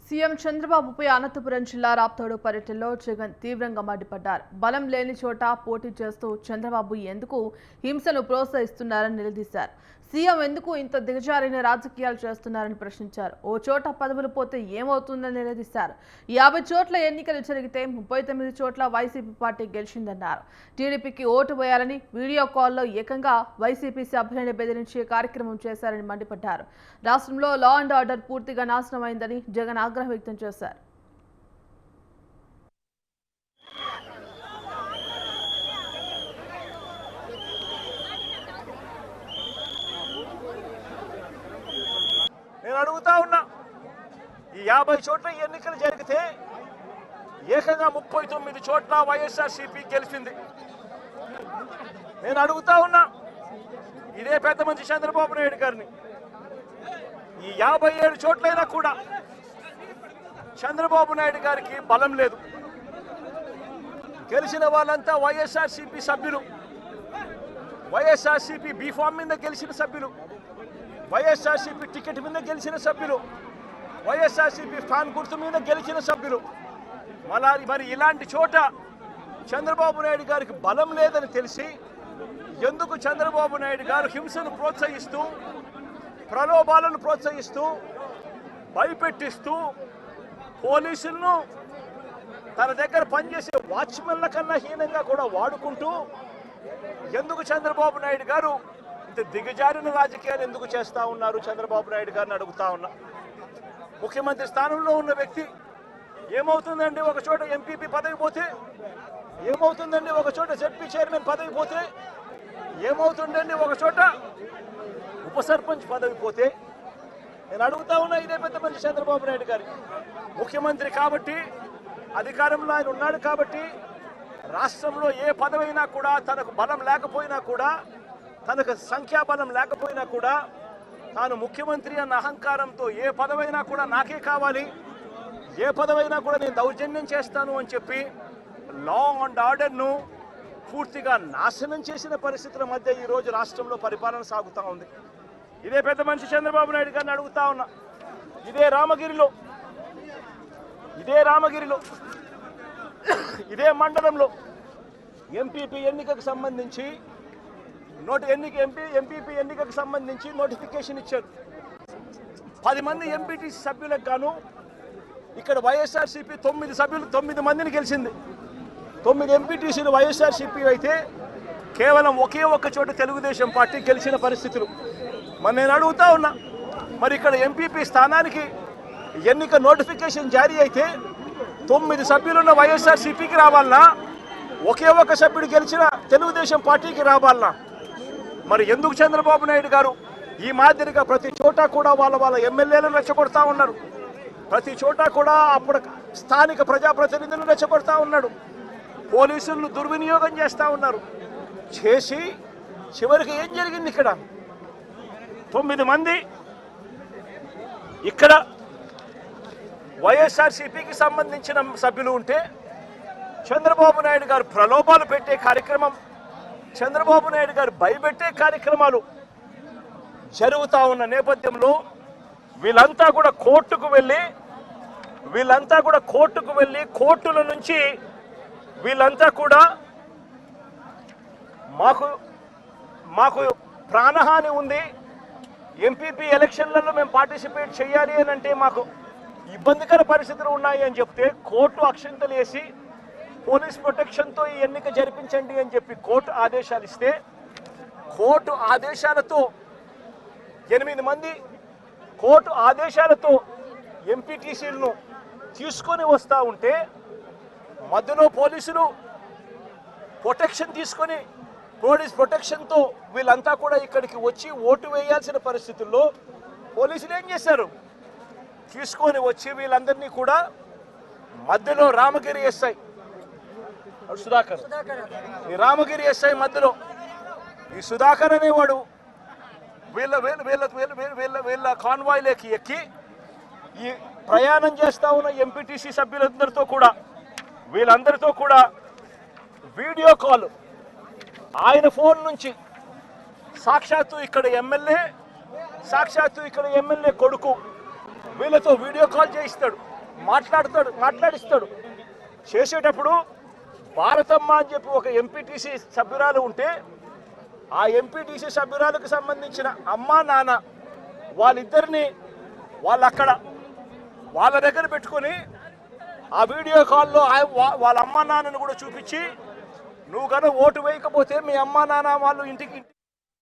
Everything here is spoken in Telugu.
సీఎం చంద్రబాబుపై అనంతపురం జిల్లా రాప్తాడు పర్యటనలో జగన్ తీవ్రంగా మండిపడ్డారు. బలం లేని చోట పోటీ చేస్తూ చంద్రబాబు ఎందుకు హింసను ప్రోత్సహిస్తున్నారని నిలదీశారు. సీఎం ఎందుకు ఇంత దిగజారిన రాజకీయాలు చేస్తున్నారని ప్రశ్నించారు. ఓ చోట పదవులు పోతే ఏమవుతుందని నిలదీశారు. 50 చోట్ల ఎన్నికలు జరిగితే 39 చోట్ల వైసీపీ పార్టీ గెలిచిందన్నారు. టీడీపీకి ఓటు వేయాలని వీడియో కాల్లో ఏకంగా వైసీపీ సభ్యులను బెదిరించే కార్యక్రమం చేశారని మండిపడ్డారు. రాష్ట్రంలో లా అండ్ ఆర్డర్ పూర్తిగా నాశనమైందని జగన్ ఆగ్రహం వ్యక్తం చేశారు. నేను అడుగుతా ఉన్నా, ఈ 50 చోట్ల ఎన్నికలు జరిగితే ఏకంగా 39 చోట్ల వైఎస్ఆర్సీపీ గెలిచింది. నేను అడుగుతా ఉన్నా, ఇదే పెద్ద మనిషి చంద్రబాబు నాయుడు గారిని, ఈ 57 చోట్లైనా కూడా చంద్రబాబు నాయుడు గారికి బలం లేదు. గెలిచిన వాళ్ళంతా వైఎస్ఆర్సీపీ సభ్యులు, వైఎస్ఆర్సీపీ బీఫామ్ మీద గెలిచిన సభ్యులు, వైఎస్ఆర్సీపీ టికెట్ మీద గెలిచిన సభ్యులు, వైఎస్ఆర్సీపీ ఫ్యాన్ గుర్తు మీద గెలిచిన సభ్యులు. మరి ఇలాంటి చోట చంద్రబాబు నాయుడు గారికి బలం లేదని తెలిసి ఎందుకు చంద్రబాబు నాయుడు గారు హింసను ప్రోత్సహిస్తూ, ప్రలోభాలను ప్రోత్సహిస్తూ, భయపెట్టిస్తూ, పోలీసులను తన దగ్గర పనిచేసే వాచ్మెన్ల కన్నా హీనంగా కూడా వాడుకుంటూ ఎందుకు చంద్రబాబు నాయుడు గారు ఇంత దిగజారిన రాజకీయాలు ఎందుకు చేస్తూ ఉన్నారు? చంద్రబాబు నాయుడు గారిని అడుగుతా ఉన్నా. ముఖ్యమంత్రి స్థానంలో ఉన్న వ్యక్తి ఏమవుతుందండి ఒక చోట ఎంపీపీ పదవి పోతే, ఏమవుతుందండి ఒక చోట జెడ్పీ చైర్మన్ పదవి పోతే, ఏమవుతుందండి ఒక చోట ఉప సర్పంచ్ పదవి పోతే? నేను అడుగుతా ఉన్నా, ఇదే పెద్ద మనిషి చంద్రబాబు నాయుడు గారి ముఖ్యమంత్రి కాబట్టి, అధికారంలో ఆయన ఉన్నాడు కాబట్టి, రాష్ట్రంలో ఏ పదవైనా కూడా తనకు బలం లేకపోయినా కూడా, తనకు సంఖ్యాబలం లేకపోయినా కూడా, తాను ముఖ్యమంత్రి అన్న అహంకారంతో ఏ పదవైనా కూడా నాకే కావాలి, ఏ పదవైనా కూడా నేను దౌర్జన్యం చేస్తాను అని చెప్పి లా అండ్ ఆర్డర్ను పూర్తిగా నాశనం చేసిన పరిస్థితుల మధ్య ఈరోజు రాష్ట్రంలో పరిపాలన సాగుతూ ఉంది. ఇదే పెద్ద మనిషి చంద్రబాబు నాయుడు గారిని అడుగుతా ఉన్నా, ఇదే రామగిరిలో ఇదే మండలంలో ఎంపీపీ ఎన్నికకు సంబంధించి ఎంపీపీ ఎన్నికకు సంబంధించి నోటిఫికేషన్ ఇచ్చారు. 10 మంది ఎంపీటీసీ సభ్యులకు గాను ఇక్కడ వైఎస్ఆర్సీపీ 9 సభ్యులు 9 మందిని గెలిచింది. 9 ఎంపీటీసీలు వైఎస్ఆర్సీపీ అయితే కేవలం ఒకే ఒక్క చోట తెలుగుదేశం పార్టీ గెలిచిన పరిస్థితులు. మరి నేను అడుగుతా ఉన్నా, మరి ఇక్కడ ఎంపీపీ స్థానానికి ఎన్నిక నోటిఫికేషన్ జారీ అయితే 9 సభ్యులున్న వైఎస్ఆర్సీపీకి రావాలన్నా, ఒకే ఒక్క సభ్యుడు గెలిచిన తెలుగుదేశం పార్టీకి రావాలన్నా? మరి ఎందుకు చంద్రబాబు నాయుడు గారు ఈ మాదిరిగా ప్రతి చోట కూడా వాళ్ళ ఎమ్మెల్యేలను రెచ్చగొడతా ఉన్నారు, ప్రతి చోట కూడా అప్పుడు స్థానిక ప్రజాప్రతినిధులను రెచ్చగొడతా ఉన్నాడు, పోలీసులను దుర్వినియోగం చేస్తూ ఉన్నారు. చేసి చివరికి ఏం జరిగింది? ఇక్కడ 9 మంది ఇక్కడ వైఎస్ఆర్సీపీకి సంబంధించిన సభ్యులు ఉంటే చంద్రబాబు నాయుడు గారు ప్రలోభాలు పెట్టే కార్యక్రమం, చంద్రబాబు నాయుడు గారు భయపెట్టే కార్యక్రమాలు జరుగుతూ ఉన్న నేపథ్యంలో వీళ్ళంతా కూడా కోర్టుకు వెళ్ళి కోర్టుల నుంచి వీళ్ళంతా కూడా మాకు ప్రాణహాని ఉంది, ఎంపీపీ ఎలక్షన్లలో మేము పార్టిసిపేట్ చేయాలి అని అంటే మాకు ఇబ్బందికర పరిస్థితులు ఉన్నాయి అని చెప్తే కోర్టు అక్షింతలు వేసి పోలీస్ ప్రొటెక్షన్తో ఈ ఎన్నిక జరిపించండి అని చెప్పి కోర్టు ఆదేశాలు ఇస్తే, కోర్టు ఆదేశాలతో 8 మంది కోర్టు ఆదేశాలతో ఎంపీటీసీలను తీసుకొని వస్తూ ఉంటే మధ్యలో పోలీసులు ప్రొటెక్షన్ తీసుకొని పోలీస్ ప్రొటెక్షన్తో వీళ్ళంతా కూడా ఇక్కడికి వచ్చి ఓటు వేయాల్సిన పరిస్థితుల్లో పోలీసులు ఏం చేశారు? తీసుకొని వచ్చి వీళ్ళందరినీ కూడా మధ్యలో రామగిరి ఎస్ఐ సుధాకర్, ఈ రామగిరి ఎస్ఐ మధ్యలో ఈ సుధాకర్ అనేవాడు వీళ్ళ కాన్వాయ్లోకి ఎక్కి ఈ ప్రయాణం చేస్తా ఉన్న ఎంపీటీసీ సభ్యులందరితో కూడా వీళ్ళందరితో కూడా వీడియో కాల్ ఆయన ఫోన్ నుంచి సాక్షాత్తు ఇక్కడ ఎమ్మెల్యే కొడుకు వీళ్ళతో వీడియో కాల్ చేయిస్తాడు, మాట్లాడిస్తాడు. చేసేటప్పుడు భారతమ్మ అని చెప్పి ఒక ఎంపీటీసీ సభ్యురాలు ఉంటే ఆ ఎంపీటీసీ సభ్యురాలకు సంబంధించిన అమ్మా నాన్న వాళ్ళిద్దరిని వాళ్ళ దగ్గర పెట్టుకొని ఆ వీడియో కాల్లో వాళ్ళ అమ్మా నాన్నను కూడా చూపించి, నువ్వు కనుక ఓటు వేయకపోతే మీ అమ్మా నాన్న వాళ్ళు ఇంటికి